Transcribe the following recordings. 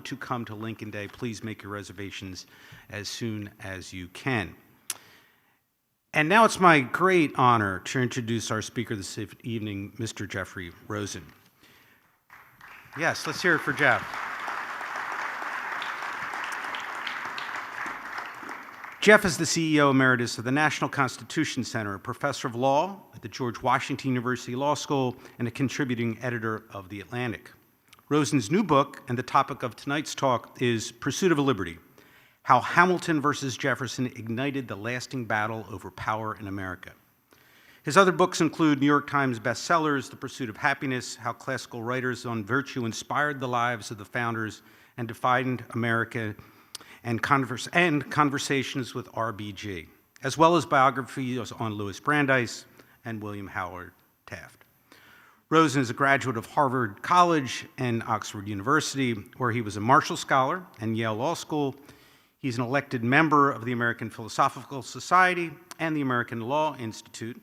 to come to Lincoln Day, please make your reservations as soon as you can. And now it's my great honor to introduce our speaker this evening, Mr. Jeffrey Rosen. Yes, let's hear it for Jeff. Jeff is the CEO Emeritus of the National Constitution Center, a professor of law at the George Washington University Law School, and a contributing editor of The Atlantic. Rosen's new book, and the topic of tonight's talk, is Pursuit of Liberty: How Hamilton versus Jefferson Ignited the Lasting Battle Over Power in America. His other books include New York Times bestsellers, The Pursuit of Happiness, How Classical Writers on Virtue Inspired the Lives of the Founders and Defined America, and Conversations with RBG, as well as biographies on Louis Brandeis and William Howard Taft. Rosen is a graduate of Harvard College and Oxford University, where he was a Marshall Scholar and Yale Law School. He's an elected member of the American Philosophical Society and the American Law Institute.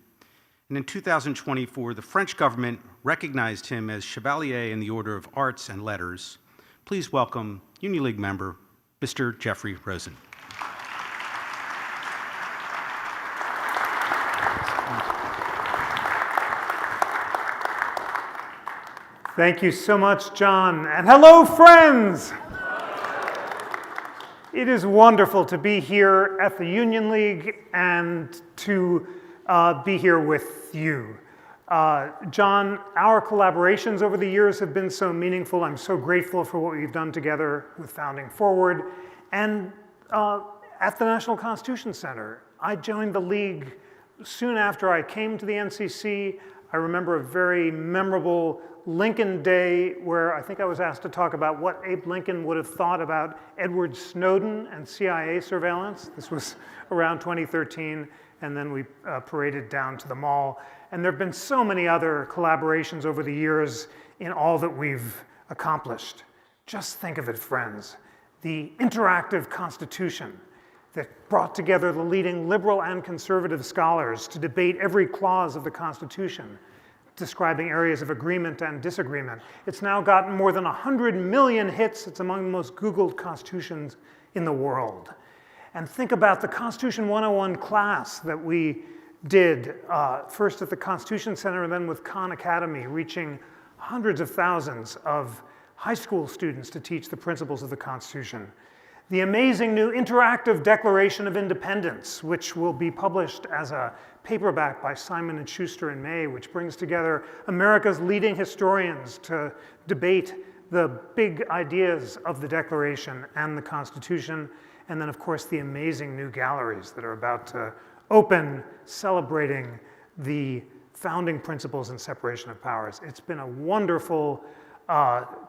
And in 2024, the French government recognized him as Chevalier in the Order of Arts and Letters. Please welcome Union League member, Mr. Jeffrey Rosen. Thank you so much, John. And hello, friends! It is wonderful to be here at the Union League and to be here with you. John, our collaborations over the years have been so meaningful. I'm so grateful for what we've done together with Founding Forward. And at the National Constitution Center, I joined the League soon after I came to the NCC. I remember a very memorable Lincoln Day where I think I was asked to talk about what Abe Lincoln would have thought about Edward Snowden and CIA surveillance. This was around 2013, and then we paraded down to the mall. And there have been so many other collaborations over the years in all that we've accomplished. Just think of it, friends. The interactive Constitution that brought together the leading liberal and conservative scholars to debate every clause of the Constitution, describing areas of agreement and disagreement. It's now gotten more than 100 million hits. It's among the most Googled constitutions in the world. And think about the Constitution 101 class that we did, first at the Constitution Center and then with Khan Academy, reaching hundreds of thousands of high school students to teach the principles of the Constitution. The amazing new interactive Declaration of Independence, which will be published as a paperback by Simon & Schuster in May, which brings together America's leading historians to debate the big ideas of the Declaration and the Constitution. And then, of course, the amazing new galleries that are about to open, celebrating the founding principles and separation of powers. It's been a wonderful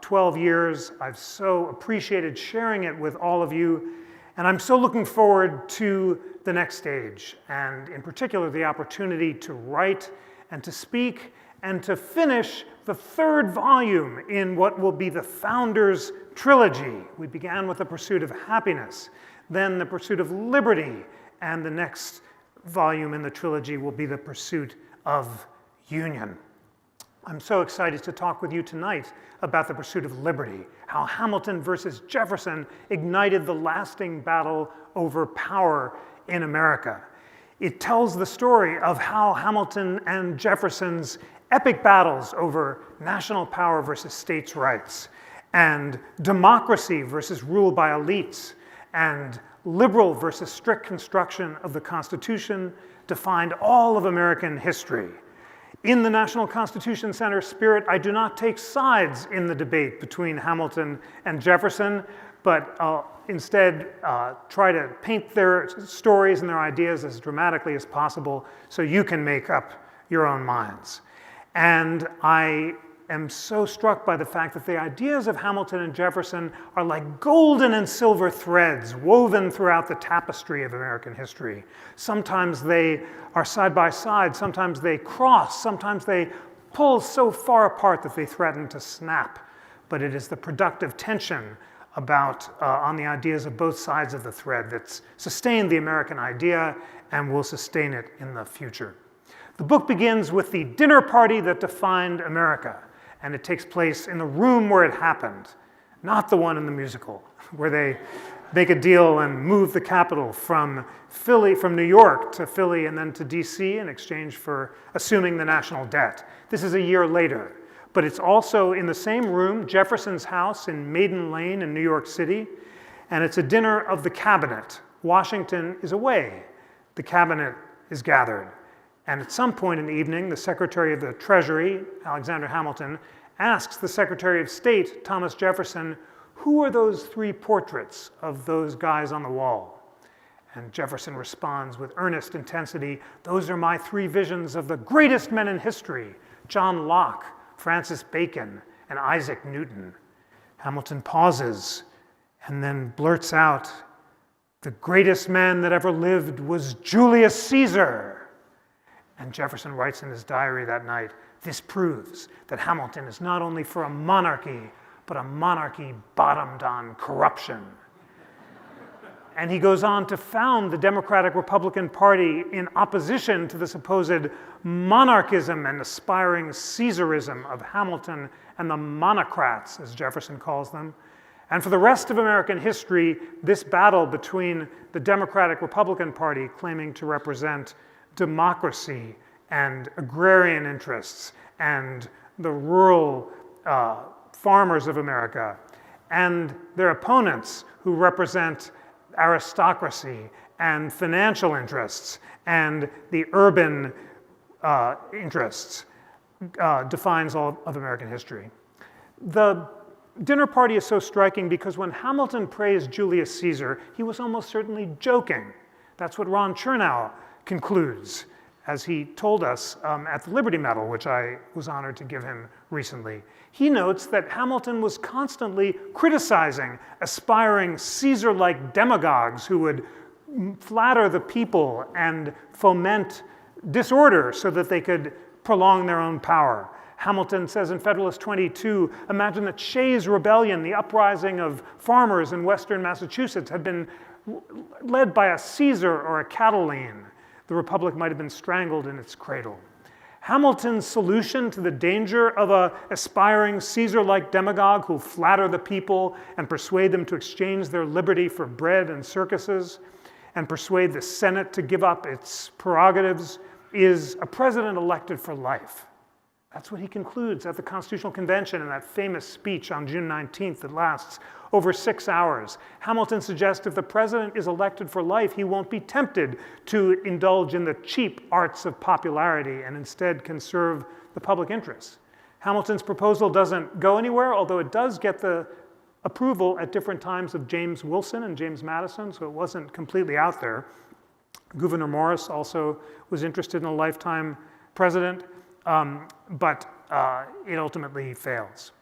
12 years. I've so appreciated sharing it with all of you. And I'm so looking forward to the next stage, and in particular, the opportunity to write and to speak and to finish the third volume in what will be the Founders Trilogy. We began with the Pursuit of Happiness, then the Pursuit of Liberty, and the next volume in the trilogy will be the Pursuit of Union. I'm so excited to talk with you tonight about the pursuit of liberty, how Hamilton versus Jefferson ignited the lasting battle over power in America. It tells the story of how Hamilton and Jefferson's epic battles over national power versus states' rights, and democracy versus rule by elites, and liberal versus strict construction of the Constitution defined all of American history. In the National Constitution Center spirit, I do not take sides in the debate between Hamilton and Jefferson, but instead try to paint their stories and their ideas as dramatically as possible so you can make up your own minds. And I am so struck by the fact that the ideas of Hamilton and Jefferson are like golden and silver threads woven throughout the tapestry of American history. Sometimes they are side by side, sometimes they cross, sometimes they pull so far apart that they threaten to snap. But it is the productive tension on the ideas of both sides of the thread that's sustained the American idea and will sustain it in the future. The book begins with the dinner party that defined America, and it takes place in the room where it happened, not the one in the musical, where they make a deal and move the capital from New York to Philly and then to DC in exchange for assuming the national debt. This is a year later, but it's also in the same room, Jefferson's house in Maiden Lane in New York City, and it's a dinner of the cabinet. Washington is away. The cabinet is gathered. And at some point in the evening, the Secretary of the Treasury, Alexander Hamilton, asks the Secretary of State, Thomas Jefferson, who are those three portraits of those guys on the wall? And Jefferson responds with earnest intensity, those are my three visions of the greatest men in history, John Locke, Francis Bacon, and Isaac Newton. Hamilton pauses and then blurts out, the greatest man that ever lived was Julius Caesar. And Jefferson writes in his diary that night, this proves that Hamilton is not only for a monarchy, but a monarchy bottomed on corruption. And he goes on to found the Democratic Republican Party in opposition to the supposed monarchism and aspiring Caesarism of Hamilton and the monocrats, as Jefferson calls them. And for the rest of American history, this battle between the Democratic Republican Party, claiming to represent democracy and agrarian interests and the rural farmers of America, and their opponents who represent aristocracy and financial interests and the urban interests, defines all of American history. The dinner party is so striking because when Hamilton praised Julius Caesar, he was almost certainly joking. That's what Ron Chernow concludes, as he told us at the Liberty Medal, which I was honored to give him recently. He notes that Hamilton was constantly criticizing aspiring Caesar-like demagogues who would flatter the people and foment disorder so that they could prolong their own power. Hamilton says in Federalist 22, imagine that Shays' Rebellion, the uprising of farmers in western Massachusetts, had been led by a Caesar or a Catiline. The Republic might have been strangled in its cradle. Hamilton's solution to the danger of an aspiring Caesar-like demagogue who flatter the people and persuade them to exchange their liberty for bread and circuses and persuade the Senate to give up its prerogatives is a president elected for life. That's what he concludes at the Constitutional Convention in that famous speech on June 19th that lasts over 6 hours. Hamilton suggests if the president is elected for life, he won't be tempted to indulge in the cheap arts of popularity and instead conserve the public interest. Hamilton's proposal doesn't go anywhere, although it does get the approval at different times of James Wilson and James Madison, so it wasn't completely out there. Gouverneur Morris also was interested in a lifetime president, but it ultimately fails.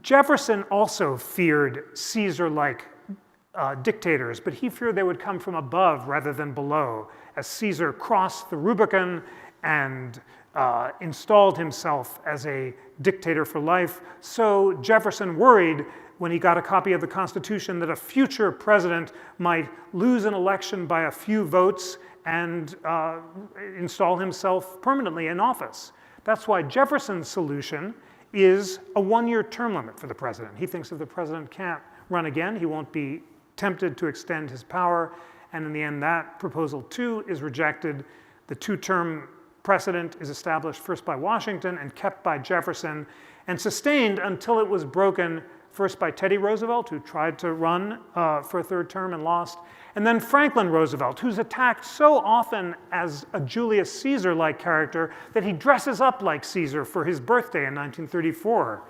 Jefferson also feared Caesar-like dictators, but he feared they would come from above rather than below, as Caesar crossed the Rubicon and installed himself as a dictator for life. So Jefferson worried when he got a copy of the Constitution that a future president might lose an election by a few votes and install himself permanently in office. That's why Jefferson's solution is a one-year term limit for the president. He thinks if the president can't run again, he won't be tempted to extend his power. And in the end, that proposal too is rejected. The two-term precedent is established first by Washington and kept by Jefferson and sustained until it was broken first by Teddy Roosevelt, who tried to run for a third term and lost, and then Franklin Roosevelt, who's attacked so often as a Julius Caesar-like character that he dresses up like Caesar for his birthday in 1934.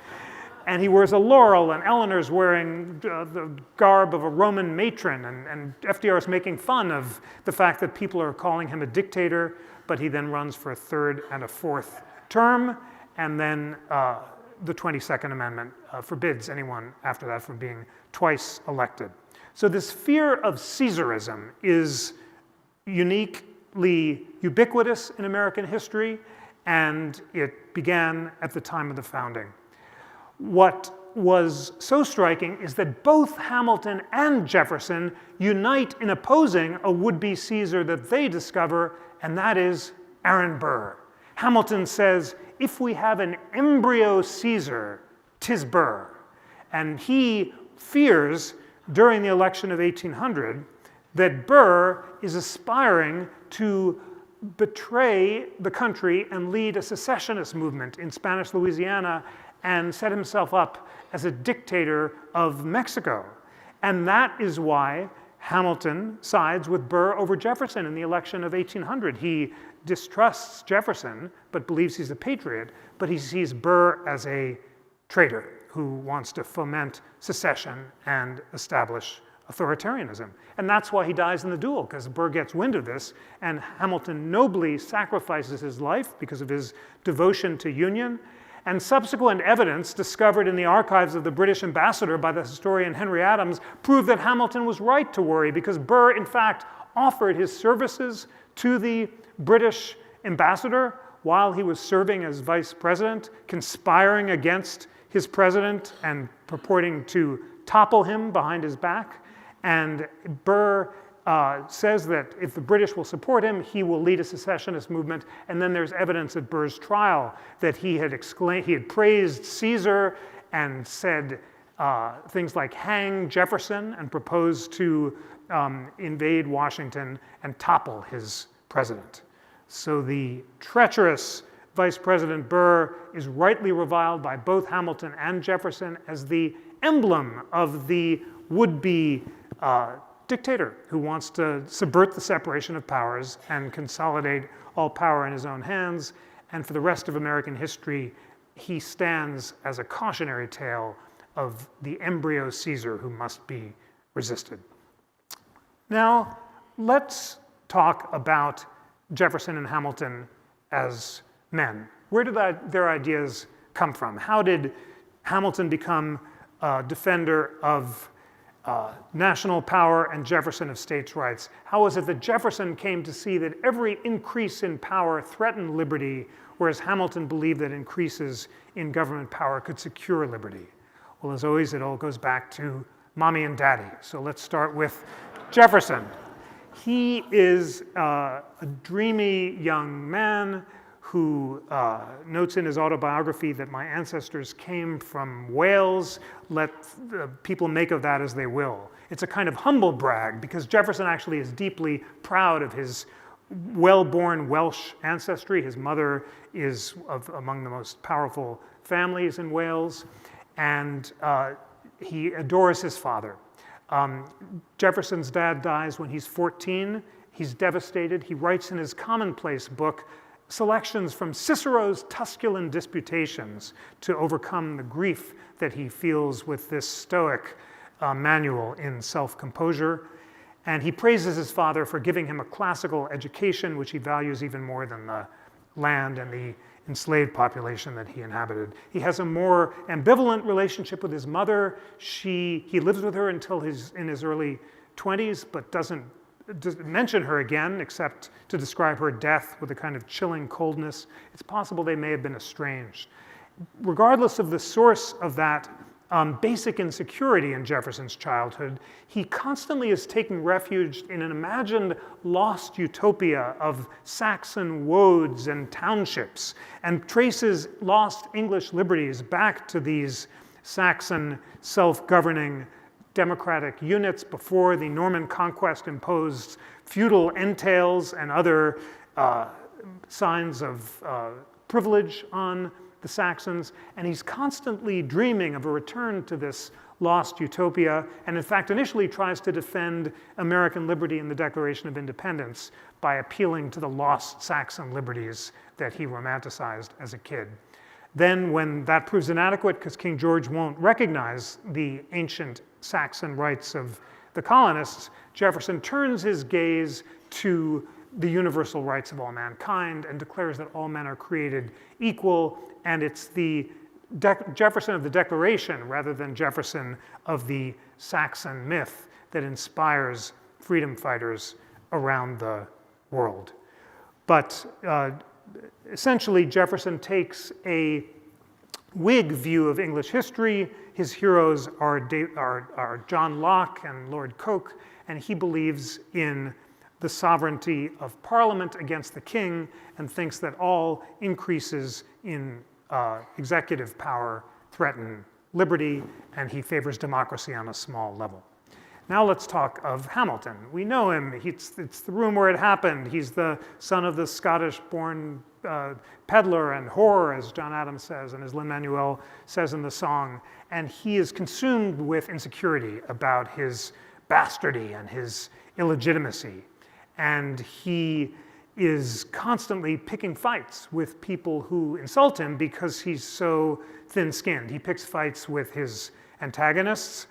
And he wears a laurel, and Eleanor's wearing the garb of a Roman matron, and FDR is making fun of the fact that people are calling him a dictator, but he then runs for a third and a fourth term, and then the 22nd Amendment forbids anyone after that from being twice elected. So this fear of Caesarism is uniquely ubiquitous in American history, and it began at the time of the founding. What was so striking is that both Hamilton and Jefferson unite in opposing a would-be Caesar that they discover, and that is Aaron Burr. Hamilton says, if we have an embryo Caesar, 'tis Burr. And he fears, during the election of 1800, that Burr is aspiring to betray the country and lead a secessionist movement in Spanish Louisiana and set himself up as a dictator of Mexico. And that is why Hamilton sides with Burr over Jefferson in the election of 1800. He distrusts Jefferson, but believes he's a patriot, but he sees Burr as a traitor who wants to foment secession and establish authoritarianism. And that's why he dies in the duel, because Burr gets wind of this, and Hamilton nobly sacrifices his life because of his devotion to union. And subsequent evidence discovered in the archives of the British ambassador by the historian Henry Adams prove that Hamilton was right to worry, because Burr, in fact, offered his services to the British ambassador while he was serving as vice president, conspiring against his president and purporting to topple him behind his back. And Burr says that if the British will support him, he will lead a secessionist movement. And then there's evidence at Burr's trial that he had praised Caesar and said things like hang Jefferson, and proposed to invade Washington and topple his president. So the treacherous Vice President Burr is rightly reviled by both Hamilton and Jefferson as the emblem of the would-be dictator who wants to subvert the separation of powers and consolidate all power in his own hands. And for the rest of American history, he stands as a cautionary tale of the embryo Caesar who must be resisted. Now, let's talk about Jefferson and Hamilton as men. Where did their ideas come from? How did Hamilton become a defender of national power and Jefferson of states' rights? How was it that Jefferson came to see that every increase in power threatened liberty, whereas Hamilton believed that increases in government power could secure liberty? Well, as always, it all goes back to mommy and daddy. So let's start with Jefferson. He is a dreamy young man who notes in his autobiography that my ancestors came from Wales. Let people make of that as they will. It's a kind of humble brag, because Jefferson actually is deeply proud of his well-born Welsh ancestry. His mother is among the most powerful families in Wales, and he adores his father. Jefferson's dad dies when he's 14. He's devastated. He writes in his commonplace book selections from Cicero's Tusculan Disputations to overcome the grief that he feels with this Stoic manual in self-composure. And he praises his father for giving him a classical education, which he values even more than the land and the enslaved population that he inhabited. He has a more ambivalent relationship with his mother. He lives with her until in his early 20s, but doesn't mention her again, except to describe her death with a kind of chilling coldness. It's possible they may have been estranged. Regardless of the source of that basic insecurity in Jefferson's childhood, he constantly is taking refuge in an imagined lost utopia of Saxon woads and townships, and traces lost English liberties back to these Saxon self-governing democratic units before the Norman conquest imposed feudal entails and other signs of privilege on the Saxons. And he's constantly dreaming of a return to this lost utopia, and in fact initially tries to defend American liberty in the Declaration of Independence by appealing to the lost Saxon liberties that he romanticized as a kid. Then when that proves inadequate, because King George won't recognize the ancient Saxon rights of the colonists, Jefferson turns his gaze to the universal rights of all mankind and declares that all men are created equal, and it's the Jefferson of the Declaration rather than Jefferson of the Saxon myth that inspires freedom fighters around the world. But essentially, Jefferson takes a Whig view of English history. His heroes are John Locke and Lord Coke, and he believes in the sovereignty of Parliament against the king and thinks that all increases in executive power threaten liberty, and he favors democracy on a small level. Now let's talk of Hamilton. We know him. It's the room where it happened. He's the son of the Scottish-born peddler and whore, as John Adams says, and as Lin-Manuel says in the song. And he is consumed with insecurity about his bastardy and his illegitimacy. And he is constantly picking fights with people who insult him because he's so thin-skinned. He picks fights with his antagonists,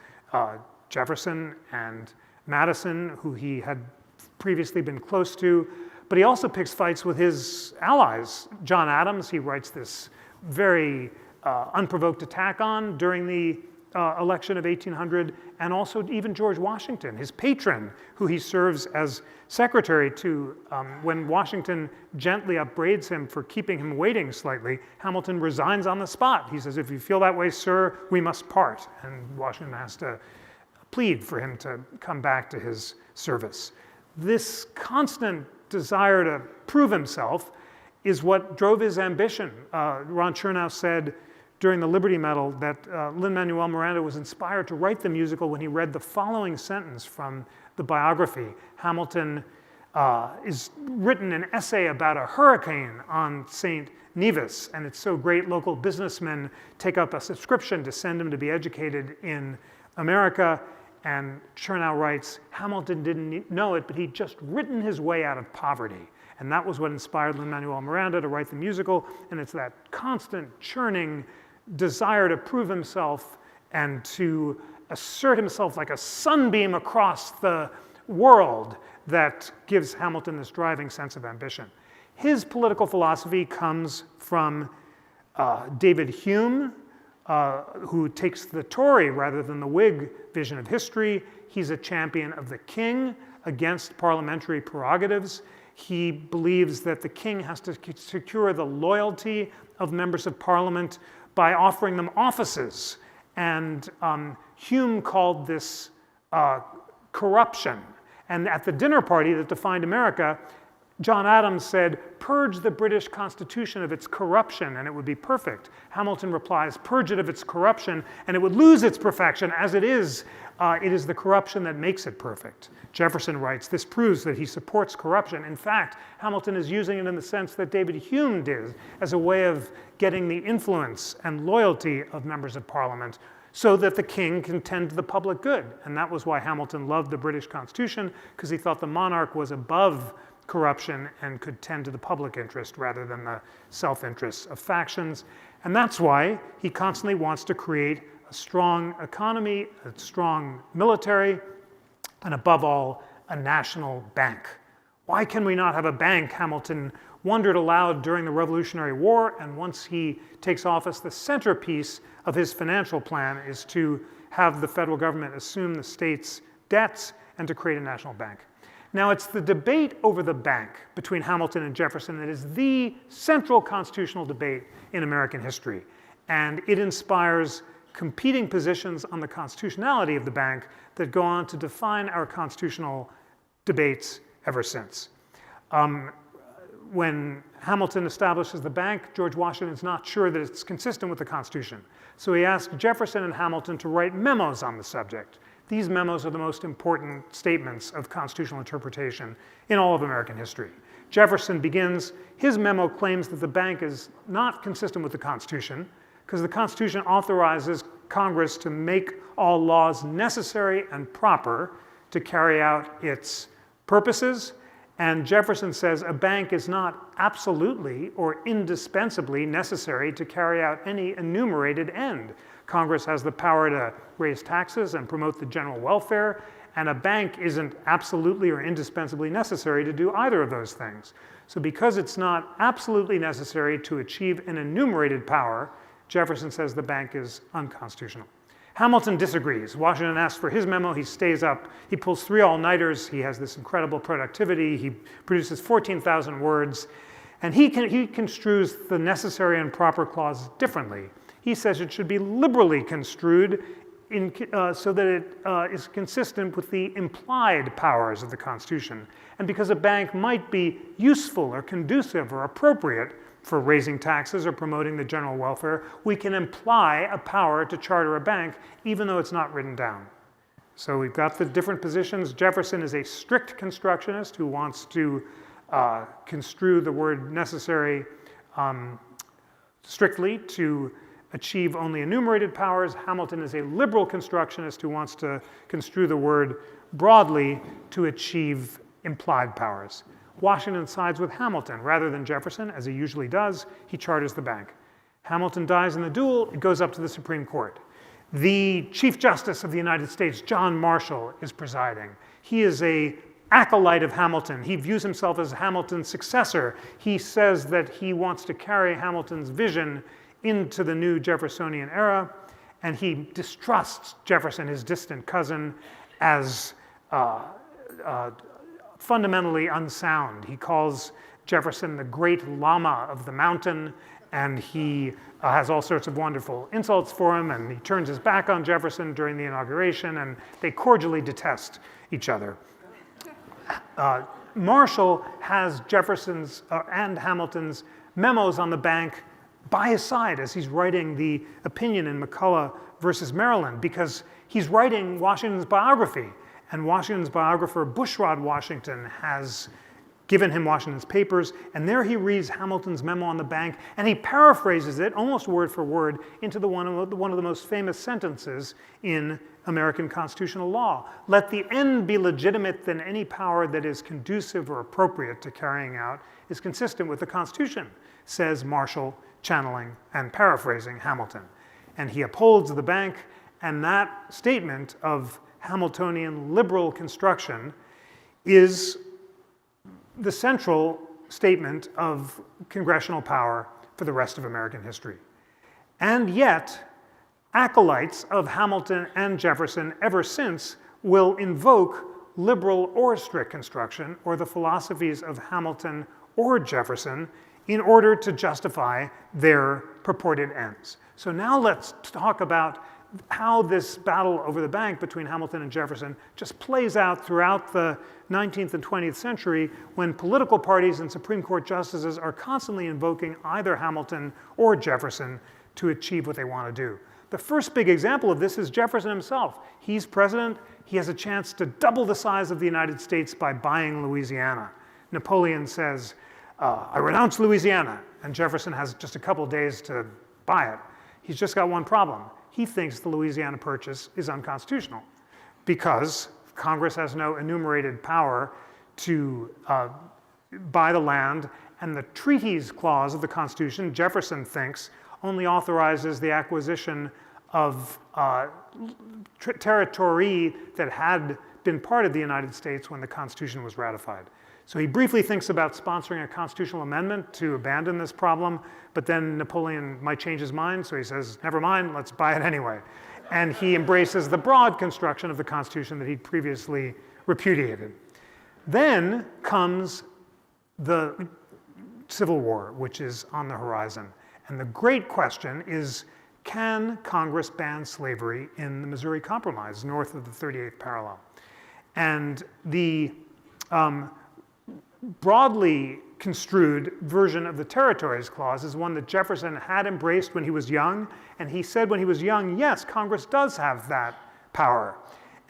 Jefferson and Madison, who he had previously been close to, but he also picks fights with his allies. John Adams, he writes this very unprovoked attack on during the election of 1800, and also even George Washington, his patron, who he serves as secretary to. When Washington gently upbraids him for keeping him waiting slightly, Hamilton resigns on the spot. He says, "If you feel that way, sir, we must part." And Washington has to plead for him to come back to his service. This constant desire to prove himself is what drove his ambition. Ron Chernow said during the Liberty Medal that Lin-Manuel Miranda was inspired to write the musical when he read the following sentence from the biography. Hamilton is written an essay about a hurricane on St. Nevis, and it's so great local businessmen take up a subscription to send him to be educated in America. And Chernow writes, Hamilton didn't know it, but he'd just written his way out of poverty. And that was what inspired Lin-Manuel Miranda to write the musical. And it's that constant churning desire to prove himself and to assert himself like a sunbeam across the world that gives Hamilton this driving sense of ambition. His political philosophy comes from David Hume, who takes the Tory rather than the Whig vision of history. He's a champion of the king against parliamentary prerogatives. He believes that the king has to secure the loyalty of members of parliament by offering them offices. And Hume called this corruption. And at the dinner party that defined America, John Adams said, "Purge the British Constitution of its corruption and it would be perfect." Hamilton replies, "Purge it of its corruption and it would lose its perfection. As it is the corruption that makes it perfect." Jefferson writes, "This proves that he supports corruption." In fact, Hamilton is using it in the sense that David Hume did, as a way of getting the influence and loyalty of members of parliament so that the king can tend to the public good. And that was why Hamilton loved the British Constitution, because he thought the monarch was above corruption and could tend to the public interest rather than the self-interests of factions. And that's why he constantly wants to create a strong economy, a strong military, and above all, a national bank. Why can we not have a bank? Hamilton wondered aloud during the Revolutionary War, and once he takes office, the centerpiece of his financial plan is to have the federal government assume the state's debts and to create a national bank. Now, it's the debate over the bank between Hamilton and Jefferson that is the central constitutional debate in American history. And it inspires competing positions on the constitutionality of the bank that go on to define our constitutional debates ever since. When Hamilton establishes the bank, George Washington is not sure that it's consistent with the Constitution. So he asked Jefferson and Hamilton to write memos on the subject. These memos are the most important statements of constitutional interpretation in all of American history. Jefferson begins, his memo claims that the bank is not consistent with the Constitution because the Constitution authorizes Congress to make all laws necessary and proper to carry out its purposes. And Jefferson says a bank is not absolutely or indispensably necessary to carry out any enumerated end. Congress has the power to raise taxes and promote the general welfare, and a bank isn't absolutely or indispensably necessary to do either of those things. So because it's not absolutely necessary to achieve an enumerated power, Jefferson says the bank is unconstitutional. Hamilton disagrees. Washington asks for his memo. He stays up. He pulls 3 all-nighters. He has this incredible productivity. He produces 14,000 words. And he construes the necessary and proper clause differently. He says it should be liberally construed so that it is consistent with the implied powers of the Constitution. And because a bank might be useful or conducive or appropriate for raising taxes or promoting the general welfare, we can imply a power to charter a bank even though it's not written down. So we've got the different positions. Jefferson is a strict constructionist who wants to construe the word necessary strictly to achieve only enumerated powers. Hamilton is a liberal constructionist who wants to construe the word broadly to achieve implied powers. Washington sides with Hamilton rather than Jefferson, as he usually does. He charters the bank. Hamilton dies in the duel. It goes up to the Supreme Court. The Chief Justice of the United States, John Marshall, is presiding. He is an acolyte of Hamilton. He views himself as Hamilton's successor. He says that he wants to carry Hamilton's vision into the new Jeffersonian era, and he distrusts Jefferson, his distant cousin, as fundamentally unsound. He calls Jefferson the great lama of the mountain, and he has all sorts of wonderful insults for him, and he turns his back on Jefferson during the inauguration, and they cordially detest each other. Marshall has Jefferson's and Hamilton's memos on the bank by his side as he's writing the opinion in McCulloch versus Maryland, because he's writing Washington's biography. And Washington's biographer, Bushrod Washington, has given him Washington's papers, and there he reads Hamilton's memo on the bank, and he paraphrases it almost word for word into one of the most famous sentences in American constitutional law. Let the end be legitimate, then any power that is conducive or appropriate to carrying out is consistent with the Constitution, says Marshall, channeling and paraphrasing Hamilton. And he upholds the bank, and that statement of Hamiltonian liberal construction is the central statement of congressional power for the rest of American history. And yet, acolytes of Hamilton and Jefferson ever since will invoke liberal or strict construction, or the philosophies of Hamilton or Jefferson, in order to justify their purported ends. So now let's talk about how this battle over the bank between Hamilton and Jefferson just plays out throughout the 19th and 20th century, when political parties and Supreme Court justices are constantly invoking either Hamilton or Jefferson to achieve what they want to do. The first big example of this is Jefferson himself. He's president. He has a chance to double the size of the United States by buying Louisiana. Napoleon says, I renounce Louisiana, and Jefferson has just a couple days to buy it. He's just got one problem. He thinks the Louisiana Purchase is unconstitutional because Congress has no enumerated power to buy the land, and the treaties clause of the Constitution, Jefferson thinks, only authorizes the acquisition of territory that had been part of the United States when the Constitution was ratified. So he briefly thinks about sponsoring a constitutional amendment to abandon this problem, but then Napoleon might change his mind, so he says, never mind, let's buy it anyway. And he embraces the broad construction of the Constitution that he'd previously repudiated. Then comes the Civil War, which is on the horizon. And the great question is, can Congress ban slavery in the Missouri Compromise, north of the 38th parallel? And the broadly construed version of the Territories Clause is one that Jefferson had embraced when he was young, and he said when he was young, yes, Congress does have that power.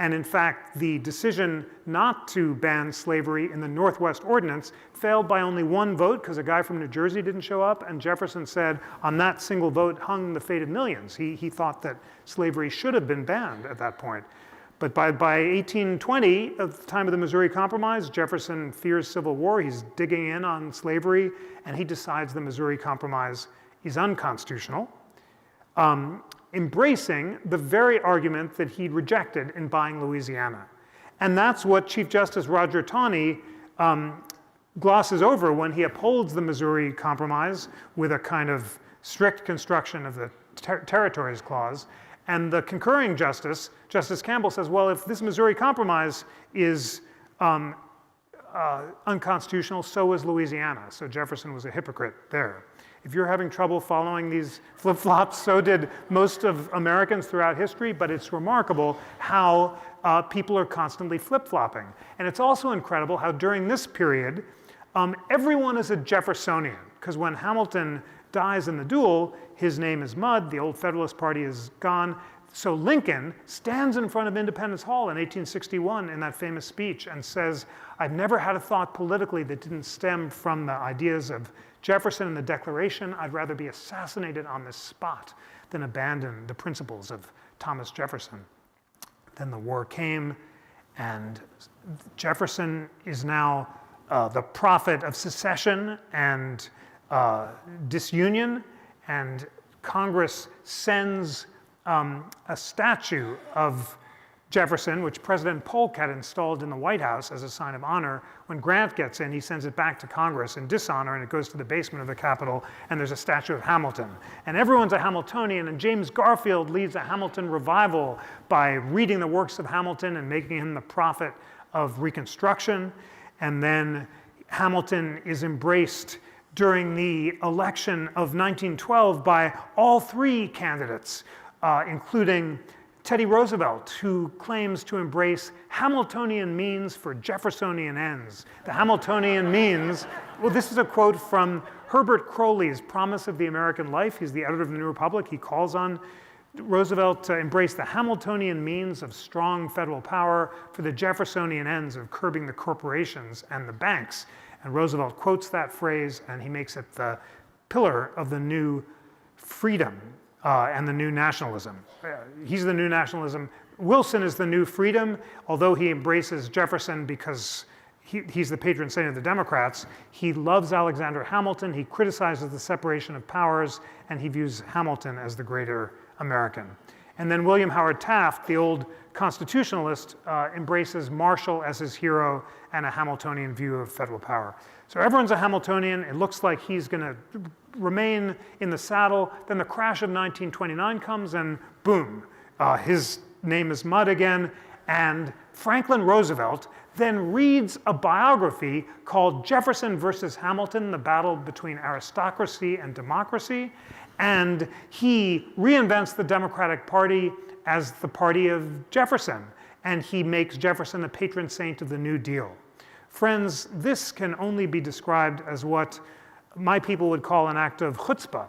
And in fact, the decision not to ban slavery in the Northwest Ordinance failed by only one vote because a guy from New Jersey didn't show up, and Jefferson said on that single vote hung the fate of millions. He thought that slavery should have been banned at that point. But by 1820, at the time of the Missouri Compromise, Jefferson fears civil war. He's digging in on slavery, and he decides the Missouri Compromise is unconstitutional, embracing the very argument that he'd rejected in buying Louisiana. And that's what Chief Justice Roger Taney glosses over when he upholds the Missouri Compromise with a kind of strict construction of the Territories Clause. And the concurring justice, Justice Campbell, says, well, if this Missouri Compromise is unconstitutional, so is Louisiana. So Jefferson was a hypocrite there. If you're having trouble following these flip-flops, so did most of Americans throughout history, but it's remarkable how people are constantly flip-flopping. And it's also incredible how during this period, everyone is a Jeffersonian. because when Hamilton dies in the duel, his name is mud, the old Federalist Party is gone. So Lincoln stands in front of Independence Hall in 1861 in that famous speech and says, I've never had a thought politically that didn't stem from the ideas of Jefferson and the Declaration. I'd rather be assassinated on this spot than abandon the principles of Thomas Jefferson. Then the war came, and Jefferson is now the prophet of secession and disunion, and Congress sends a statue of Jefferson, which President Polk had installed in the White House as a sign of honor. When Grant gets in, he sends it back to Congress in dishonor, and it goes to the basement of the Capitol, and there's a statue of Hamilton. And everyone's a Hamiltonian, and James Garfield leads a Hamilton revival by reading the works of Hamilton and making him the prophet of Reconstruction. And then Hamilton is embraced during the election of 1912 by all three candidates, including Teddy Roosevelt, who claims to embrace Hamiltonian means for Jeffersonian ends. The Hamiltonian means, well, this is a quote from Herbert Crowley's Promise of the American Life. He's the editor of the New Republic. He calls on Roosevelt to embrace the Hamiltonian means of strong federal power for the Jeffersonian ends of curbing the corporations and the banks. And Roosevelt quotes that phrase, and he makes it the pillar of the new freedom and the new nationalism. He's the new nationalism. Wilson is the new freedom, although he embraces Jefferson because he's the patron saint of the Democrats. He loves Alexander Hamilton. He criticizes the separation of powers, and he views Hamilton as the greater American. And then William Howard Taft, the old constitutionalist, embraces Marshall as his hero and a Hamiltonian view of federal power. So everyone's a Hamiltonian. It looks like he's going to remain in the saddle. Then the crash of 1929 comes, and boom, his name is mud again. And Franklin Roosevelt then reads a biography called Jefferson versus Hamilton, the battle between aristocracy and democracy. And he reinvents the Democratic Party as the party of Jefferson. And he makes Jefferson the patron saint of the New Deal. Friends, this can only be described as what my people would call an act of chutzpah.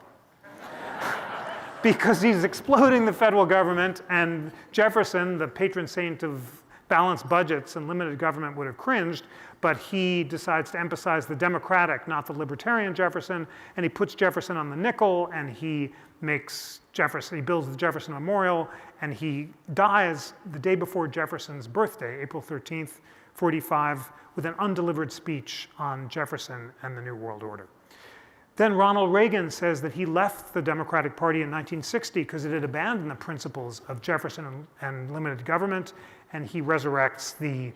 Because he's exploding the federal government, and Jefferson, the patron saint of balanced budgets and limited government, would have cringed, but he decides to emphasize the democratic, not the libertarian Jefferson, and he puts Jefferson on the nickel, and he makes Jefferson, he builds the Jefferson Memorial, and he dies the day before Jefferson's birthday, April 13th, 45, with an undelivered speech on Jefferson and the New World Order. Then Ronald Reagan says that he left the Democratic Party in 1960 because it had abandoned the principles of Jefferson and limited government, and he resurrects the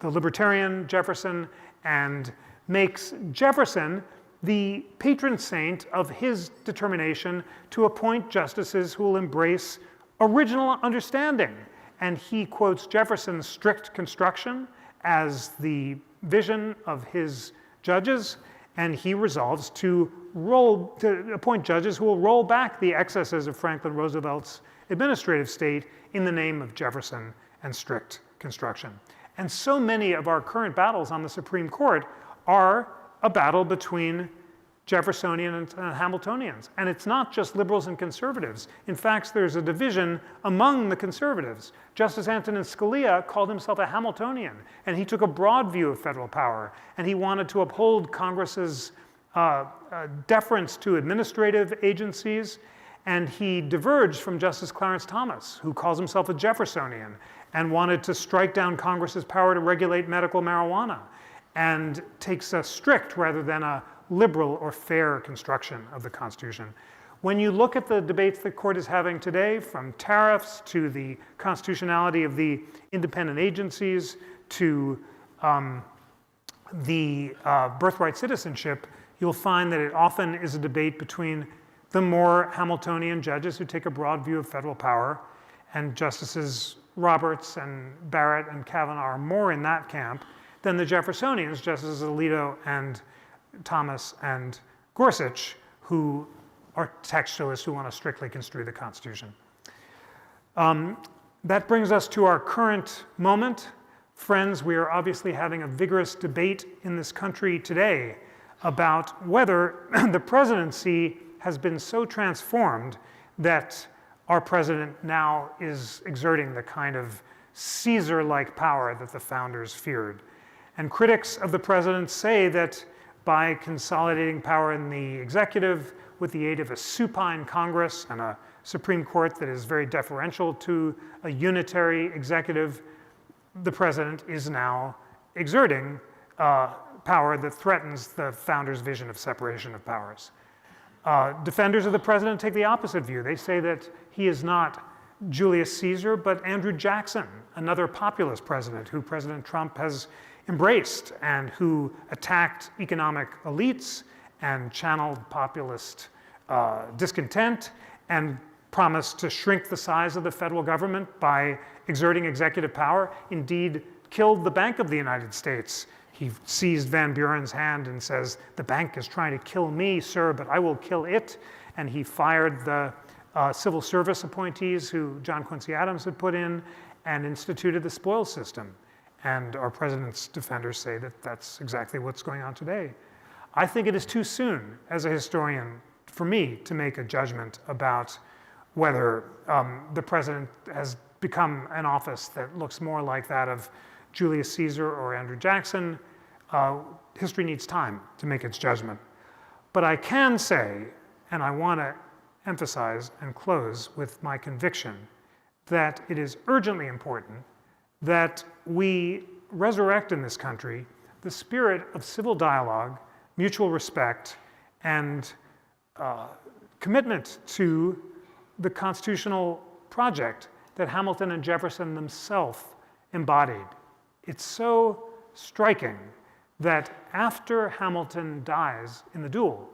libertarian Jefferson and makes Jefferson the patron saint of his determination to appoint justices who will embrace original understanding. And he quotes Jefferson's strict construction as the vision of his judges, and he resolves to appoint judges who will roll back the excesses of Franklin Roosevelt's administrative state in the name of Jefferson and strict construction. And so many of our current battles on the Supreme Court are a battle between Jeffersonian and Hamiltonians. And it's not just liberals and conservatives. In fact, there's a division among the conservatives. Justice Antonin Scalia called himself a Hamiltonian, and he took a broad view of federal power, and he wanted to uphold Congress's deference to administrative agencies, and he diverged from Justice Clarence Thomas, who calls himself a Jeffersonian, and wanted to strike down Congress's power to regulate medical marijuana, and takes a strict rather than a liberal or fair construction of the Constitution. When you look at the debates the court is having today, from tariffs to the constitutionality of the independent agencies to the birthright citizenship, you'll find that it often is a debate between the more Hamiltonian judges who take a broad view of federal power, and Justices Roberts and Barrett and Kavanaugh are more in that camp than the Jeffersonians, Justices Alito and Thomas and Gorsuch, who are textualists who want to strictly construe the Constitution. That brings us to our current moment. Friends, we are obviously having a vigorous debate in this country today about whether the presidency has been so transformed that our president now is exerting the kind of Caesar-like power that the founders feared. And critics of the president say that by consolidating power in the executive with the aid of a supine Congress and a Supreme Court that is very deferential to a unitary executive, the president is now exerting power that threatens the founders' vision of separation of powers. Defenders of the president take the opposite view. They say that he is not Julius Caesar, but Andrew Jackson, another populist president who President Trump has embraced and who attacked economic elites and channeled populist discontent and promised to shrink the size of the federal government by exerting executive power, indeed killed the Bank of the United States. He seized Van Buren's hand and says, "The bank is trying to kill me, sir, but I will kill it." And he fired the civil service appointees who John Quincy Adams had put in and instituted the spoils system. And our president's defenders say that that's exactly what's going on today. I think it is too soon, as a historian, for me to make a judgment about whether the president has become an office that looks more like that of Julius Caesar or Andrew Jackson. History needs time to make its judgment. But I can say, and I want to emphasize and close with my conviction, that it is urgently important that we resurrect in this country the spirit of civil dialogue, mutual respect, and commitment to the constitutional project that Hamilton and Jefferson themselves embodied. It's so striking that after Hamilton dies in the duel,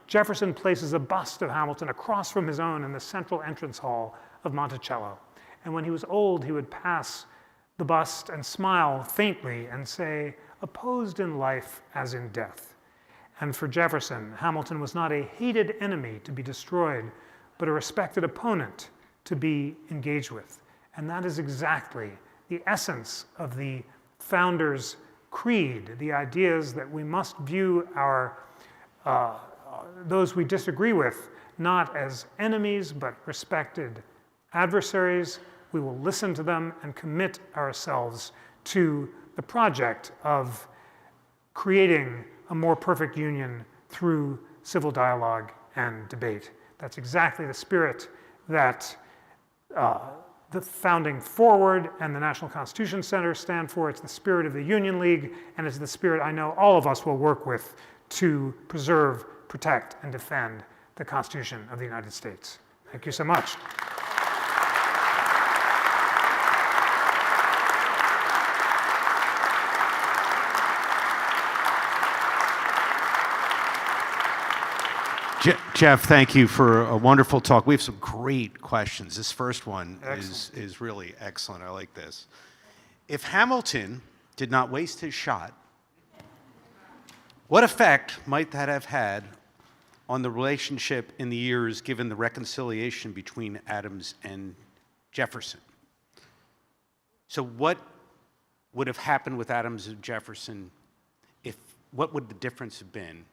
Jefferson places a bust of Hamilton across from his own in the central entrance hall of Monticello. And when he was old, he would pass the bust and smile faintly and say, "Opposed in life as in death." And for Jefferson, Hamilton was not a hated enemy to be destroyed, but a respected opponent to be engaged with. And that is exactly the essence of the founders' creed, the ideas that we must view our those we disagree with not as enemies, but respected adversaries. We will listen to them and commit ourselves to the project of creating a more perfect union through civil dialogue and debate. That's exactly the spirit that the Founding Forward and the National Constitution Center stand for. It's the spirit of the Union League, and it's the spirit I know all of us will work with to preserve, protect, and defend the Constitution of the United States. Thank you so much. Jeff, thank you for a wonderful talk. We have some great questions. This first one is really excellent. I like this. If Hamilton did not waste his shot, what effect might that have had on the relationship in the years given the reconciliation between Adams and Jefferson? So what would have happened with Adams and Jefferson what would the difference have been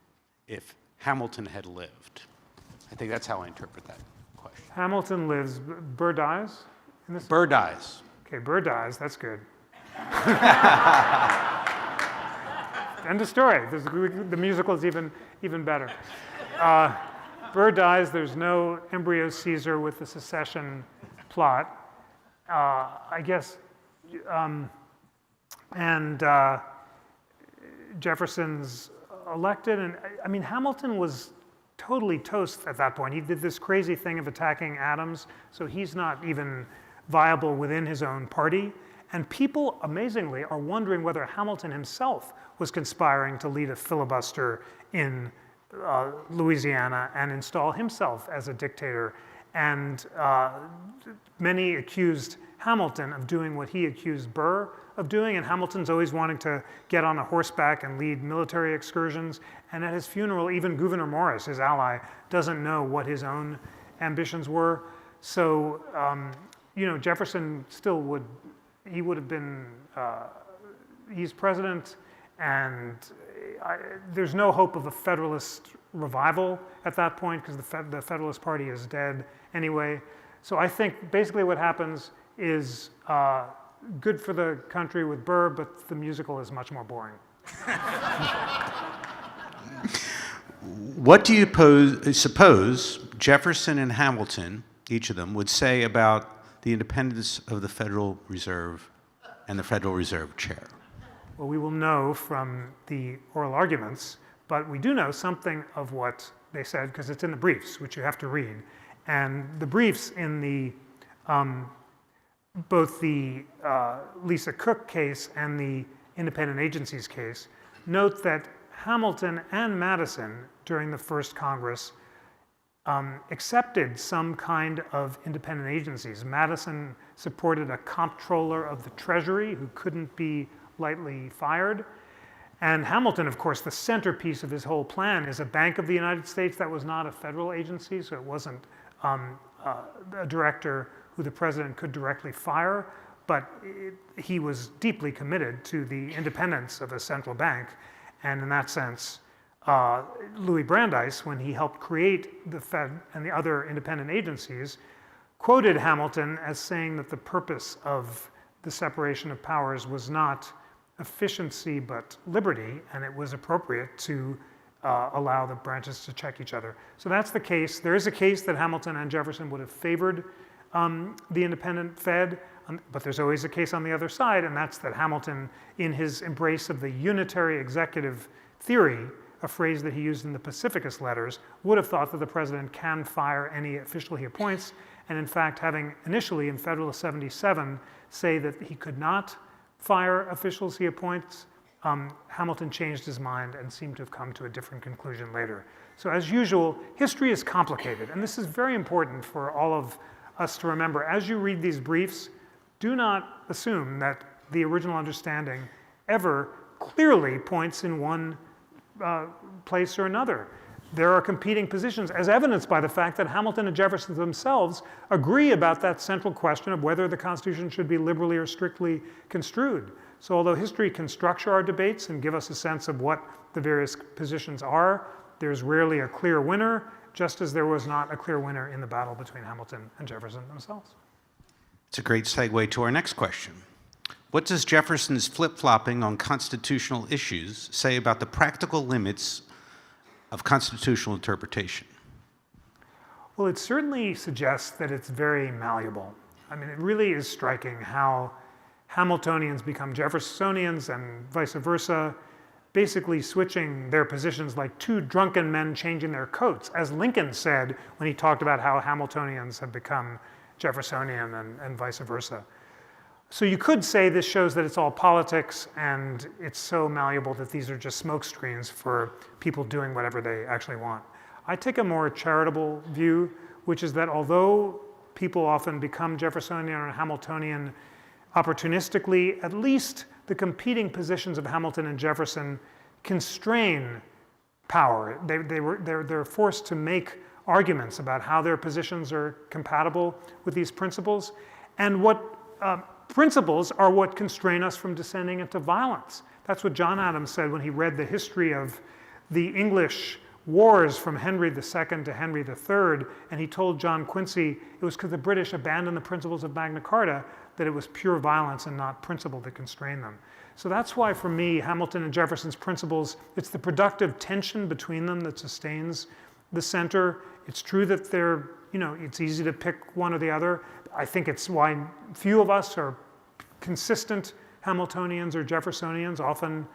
if Hamilton had lived? I think that's how I interpret that question. Hamilton lives, Burr dies? Burr dies. Okay, Burr dies, that's good. End of story. The musical is even better. Burr dies, there's no embryo Caesar with the secession plot. I guess, Jefferson's elected, and I mean, Hamilton was totally toast at that point. He did this crazy thing of attacking Adams, so he's not even viable within his own party. And people, amazingly, are wondering whether Hamilton himself was conspiring to lead a filibuster in Louisiana and install himself as a dictator. And many accused Hamilton of doing what he accused Burr of doing, and Hamilton's always wanting to get on a horseback and lead military excursions. And at his funeral, even Gouverneur Morris, his ally, doesn't know what his own ambitions were. So, Jefferson still would have been, he's president, And there's no hope of a Federalist revival at that point because the Federalist Party is dead anyway. So I think basically what happens is good for the country with Burr, but the musical is much more boring. What do you suppose Jefferson and Hamilton, each of them, would say about the independence of the Federal Reserve and the Federal Reserve Chair? Well, we will know from the oral arguments, but we do know something of what they said because it's in the briefs, which you have to read. And the briefs in the both the Lisa Cook case and the independent agencies case note that Hamilton and Madison during the first Congress accepted some kind of independent agencies. Madison supported a comptroller of the Treasury who couldn't be lightly fired. And Hamilton, of course, the centerpiece of his whole plan is a Bank of the United States that was not a federal agency, so it wasn't a director who the president could directly fire, but he was deeply committed to the independence of a central bank. And in that sense, Louis Brandeis, when he helped create the Fed and the other independent agencies, quoted Hamilton as saying that the purpose of the separation of powers was not efficiency but liberty, and it was appropriate to allow the branches to check each other. So that's the case. There is a case that Hamilton and Jefferson would have favored the independent Fed, but there's always a case on the other side, and that's that Hamilton, in his embrace of the unitary executive theory, a phrase that he used in the Pacificus letters, would have thought that the president can fire any official he appoints, and in fact, having initially in Federalist 77 say that he could not fire officials he appoints, Hamilton changed his mind and seemed to have come to a different conclusion later. So as usual, history is complicated, and this is very important for all of us to remember. As you read these briefs, do not assume that the original understanding ever clearly points in one place or another. There are competing positions, as evidenced by the fact that Hamilton and Jefferson themselves agree about that central question of whether the Constitution should be liberally or strictly construed. So although history can structure our debates and give us a sense of what the various positions are, there's rarely a clear winner, just as there was not a clear winner in the battle between Hamilton and Jefferson themselves. It's a great segue to our next question. What does Jefferson's flip-flopping on constitutional issues say about the practical limits of constitutional interpretation? Well, it certainly suggests that it's very malleable. I mean, it really is striking how Hamiltonians become Jeffersonians and vice versa, basically switching their positions like two drunken men changing their coats, as Lincoln said when he talked about how Hamiltonians have become Jeffersonian and vice versa. So you could say this shows that it's all politics and it's so malleable that these are just smokescreens for people doing whatever they actually want. I take a more charitable view, which is that although people often become Jeffersonian or Hamiltonian opportunistically, at least the competing positions of Hamilton and Jefferson constrain power. They're forced to make arguments about how their positions are compatible with these principles, and what principles are what constrain us from descending into violence. That's what John Adams said when he read the history of the English wars from Henry II to Henry III, and he told John Quincy it was because the British abandoned the principles of Magna Carta that it was pure violence and not principle that constrained them. So that's why, for me, Hamilton and Jefferson's principles, it's the productive tension between them that sustains the center. It's true that it's easy to pick one or the other. I think it's why few of us are consistent Hamiltonians or Jeffersonians, often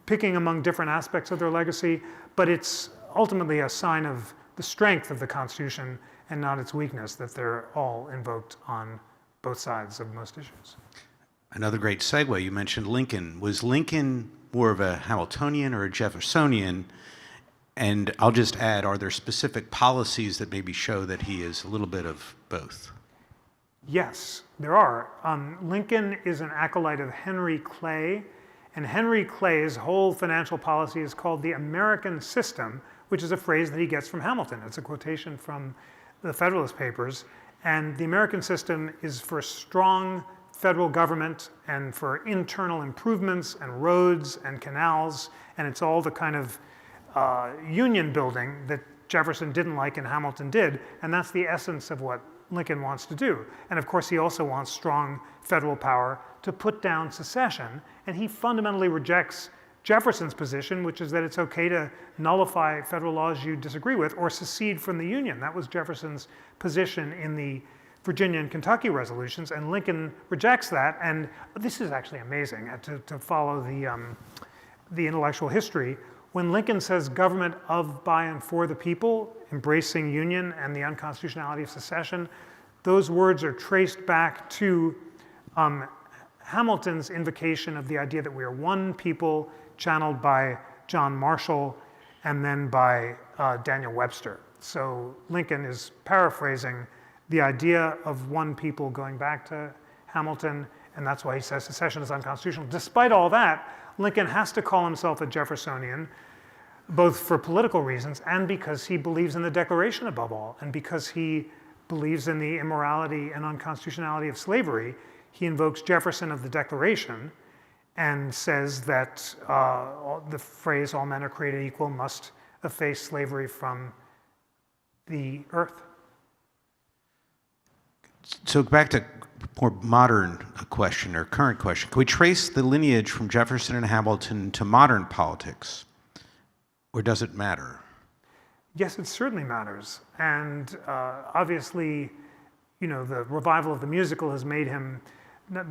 picking among different aspects of their legacy, but it's ultimately a sign of the strength of the Constitution and not its weakness that they're all invoked on both sides of most issues. Another great segue, you mentioned Lincoln. Was Lincoln more of a Hamiltonian or a Jeffersonian? And I'll just add, are there specific policies that maybe show that he is a little bit of both? Yes, there are. Lincoln is an acolyte of Henry Clay, and Henry Clay's whole financial policy is called the American system, which is a phrase that he gets from Hamilton. It's a quotation from the Federalist Papers, and the American system is for strong federal government and for internal improvements and roads and canals, and it's all the kind of union building that Jefferson didn't like and Hamilton did, and that's the essence of what Lincoln wants to do. And of course, he also wants strong federal power to put down secession, and he fundamentally rejects Jefferson's position, which is that it's okay to nullify federal laws you disagree with or secede from the Union. That was Jefferson's position in the Virginia and Kentucky resolutions, and Lincoln rejects that. And this is actually amazing to follow the intellectual history. When Lincoln says government of, by, and for the people, embracing union and the unconstitutionality of secession, those words are traced back to Hamilton's invocation of the idea that we are one people, channeled by John Marshall and then by Daniel Webster. So Lincoln is paraphrasing the idea of one people going back to Hamilton, and that's why he says secession is unconstitutional. Despite all that, Lincoln has to call himself a Jeffersonian, both for political reasons and because he believes in the Declaration above all, and because he believes in the immorality and unconstitutionality of slavery. He invokes Jefferson of the Declaration and says that the phrase, all men are created equal, must efface slavery from the earth. So back to more modern question or current question. Can we trace the lineage from Jefferson and Hamilton to modern politics? Or does it matter? Yes, it certainly matters. And obviously, the revival of the musical has made him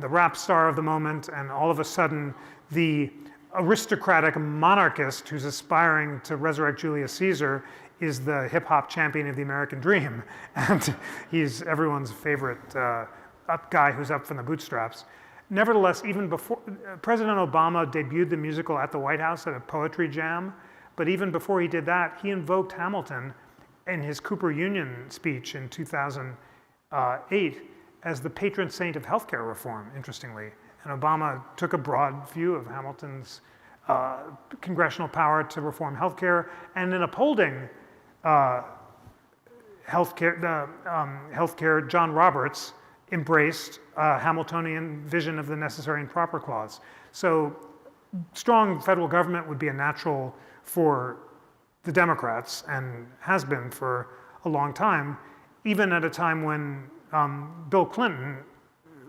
the rap star of the moment, and all of a sudden, the aristocratic monarchist who's aspiring to resurrect Julius Caesar is the hip-hop champion of the American dream. And he's everyone's favorite guy who's up from the bootstraps. Nevertheless, even before, President Obama debuted the musical at the White House at a poetry jam, but even before he did that, he invoked Hamilton in his Cooper Union speech in 2008 as the patron saint of healthcare reform, interestingly. And Obama took a broad view of Hamilton's congressional power to reform healthcare, and in upholding healthcare, John Roberts embraced Hamiltonian vision of the necessary and proper clause. So strong federal government would be a natural for the Democrats and has been for a long time, even at a time when Bill Clinton,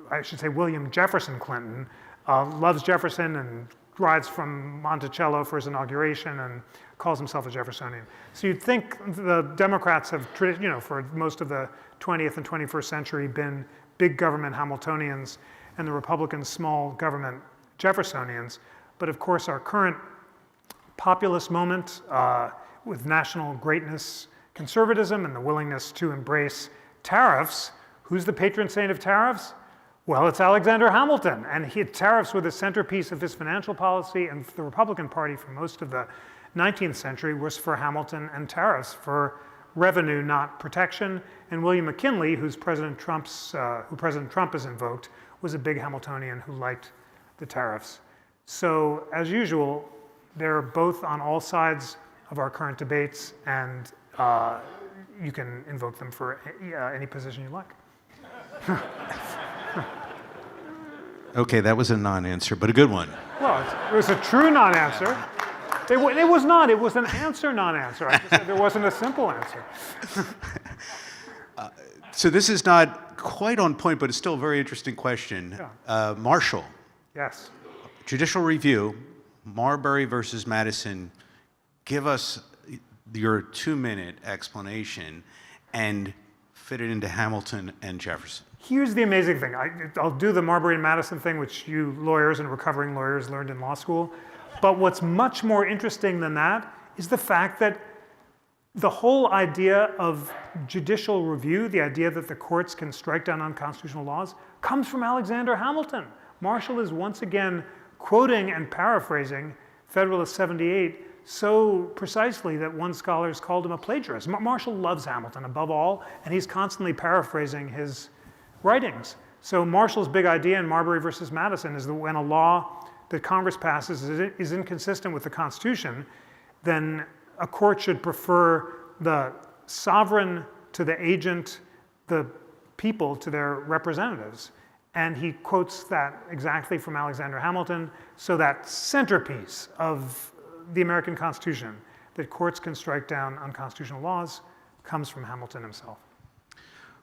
I should say William Jefferson Clinton, loves Jefferson and rides from Monticello for his inauguration and calls himself a Jeffersonian. So you'd think the Democrats have, for most of the 20th and 21st century been big government Hamiltonians and the Republicans small government Jeffersonians. But of course our current populist moment with national greatness conservatism and the willingness to embrace tariffs. Who's the patron saint of tariffs? Well, it's Alexander Hamilton, and tariffs were the centerpiece of his financial policy, and the Republican Party for most of the 19th century was for Hamilton and tariffs for revenue, not protection. And William McKinley, who President Trump has invoked, was a big Hamiltonian who liked the tariffs. So, as usual, they're both on all sides of our current debates, and you can invoke them for any position you like. Okay, that was a non-answer, but a good one. Well, it was a true non-answer. It was not. It was an answer non-answer. I just said there wasn't a simple answer. So this is not quite on point, but it's still a very interesting question. Yeah. Marshall. Yes. Judicial review, Marbury versus Madison. Give us your 2-minute explanation and fit it into Hamilton and Jefferson. Here's the amazing thing. I'll do the Marbury and Madison thing, which you lawyers and recovering lawyers learned in law school. But what's much more interesting than that is the fact that the whole idea of judicial review, the idea that the courts can strike down unconstitutional laws, comes from Alexander Hamilton. Marshall is once again quoting and paraphrasing Federalist 78 so precisely that one scholar has called him a plagiarist. Marshall loves Hamilton above all, and he's constantly paraphrasing his writings. So Marshall's big idea in Marbury versus Madison is that when a law that Congress passes is inconsistent with the Constitution, then a court should prefer the sovereign to the agent, the people to their representatives. And he quotes that exactly from Alexander Hamilton. So that centerpiece of the American Constitution, that courts can strike down unconstitutional laws, comes from Hamilton himself.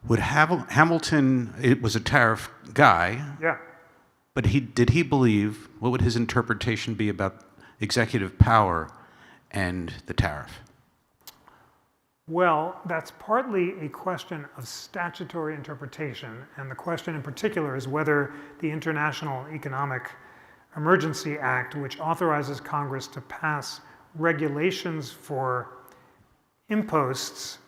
Would Hamilton, it was a tariff guy, Yeah. but did he believe, what would his interpretation be about executive power and the tariff? Well, that's partly a question of statutory interpretation, and the question in particular is whether the International Economic Emergency Act, which authorizes Congress to pass regulations for imposts,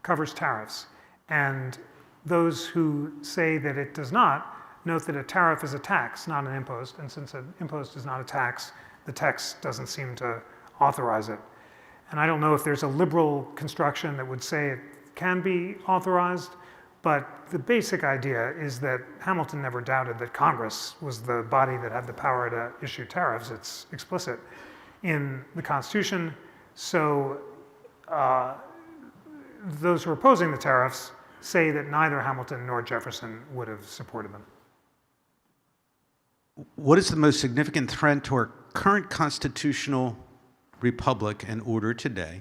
covers tariffs. And those who say that it does not note that a tariff is a tax, not an impost, and since an impost is not a tax, the text doesn't seem to authorize it. And I don't know if there's a liberal construction that would say it can be authorized, but the basic idea is that Hamilton never doubted that Congress was the body that had the power to issue tariffs. It's explicit in the Constitution. So those who are opposing the tariffs say that neither Hamilton nor Jefferson would have supported them. What is the most significant threat to our current constitutional republic and order today,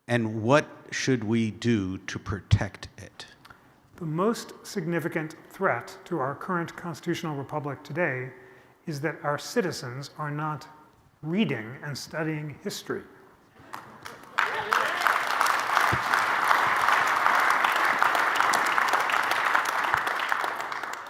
and what should we do to protect it? The most significant threat to our current constitutional republic today is that our citizens are not reading and studying history.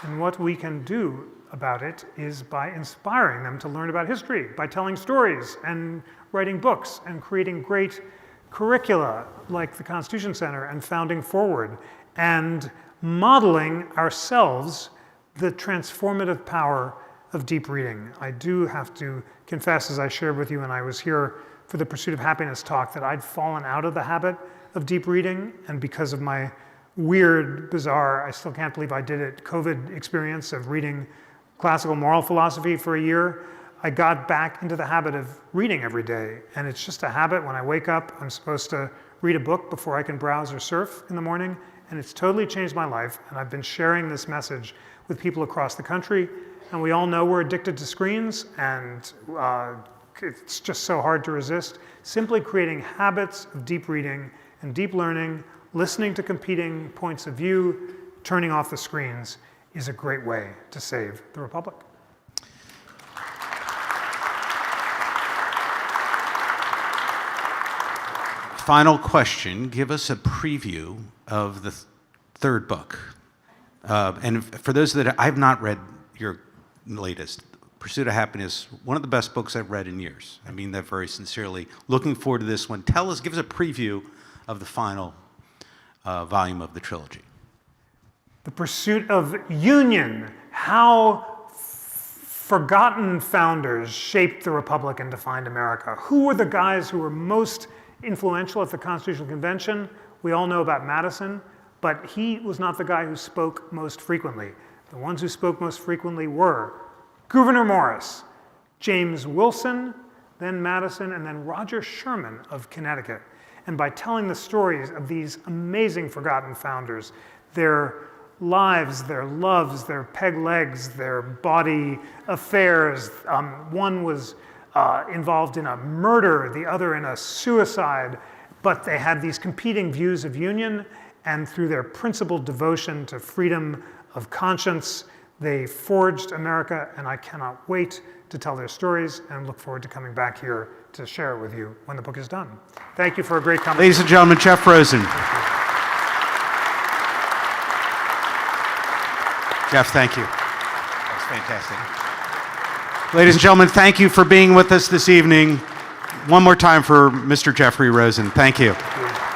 And what we can do about it is by inspiring them to learn about history, by telling stories and writing books and creating great curricula like the Constitution Center and Founding Forward, and modeling ourselves the transformative power of deep reading. I do have to confess, as I shared with you when I was here for the Pursuit of Happiness talk, that I'd fallen out of the habit of deep reading, and because of my weird, bizarre, I still can't believe I did it, COVID experience of reading classical moral philosophy for a year, I got back into the habit of reading every day. And it's just a habit. When I wake up, I'm supposed to read a book before I can browse or surf in the morning. And it's totally changed my life. And I've been sharing this message with people across the country. And we all know we're addicted to screens, and it's just so hard to resist. Simply creating habits of deep reading and deep learning, listening to competing points of view, turning off the screens, is a great way to save the Republic. Final question, give us a preview of the third book. And for those that I've not read your latest, Pursuit of Happiness, one of the best books I've read in years. I mean that very sincerely. Looking forward to this one. Give us a preview of the final volume of the trilogy. The Pursuit of Union, how forgotten founders shaped the Republic and defined America. Who were the guys who were most influential at the Constitutional Convention? We all know about Madison, but he was not the guy who spoke most frequently. The ones who spoke most frequently were Gouverneur Morris, James Wilson, then Madison, and then Roger Sherman of Connecticut. And by telling the stories of these amazing forgotten founders, their lives, their loves, their peg legs, their body affairs. One was involved in a murder, the other in a suicide, but they had these competing views of union, and through their principled devotion to freedom of conscience, they forged America, and I cannot wait to tell their stories and look forward to coming back here to share it with you when the book is done. Thank you for a great conversation. Ladies and gentlemen, Jeff Rosen. Jeff, thank you. That was fantastic. Ladies and gentlemen, thank you for being with us this evening. One more time for Mr. Jeffrey Rosen. Thank you. Thank you.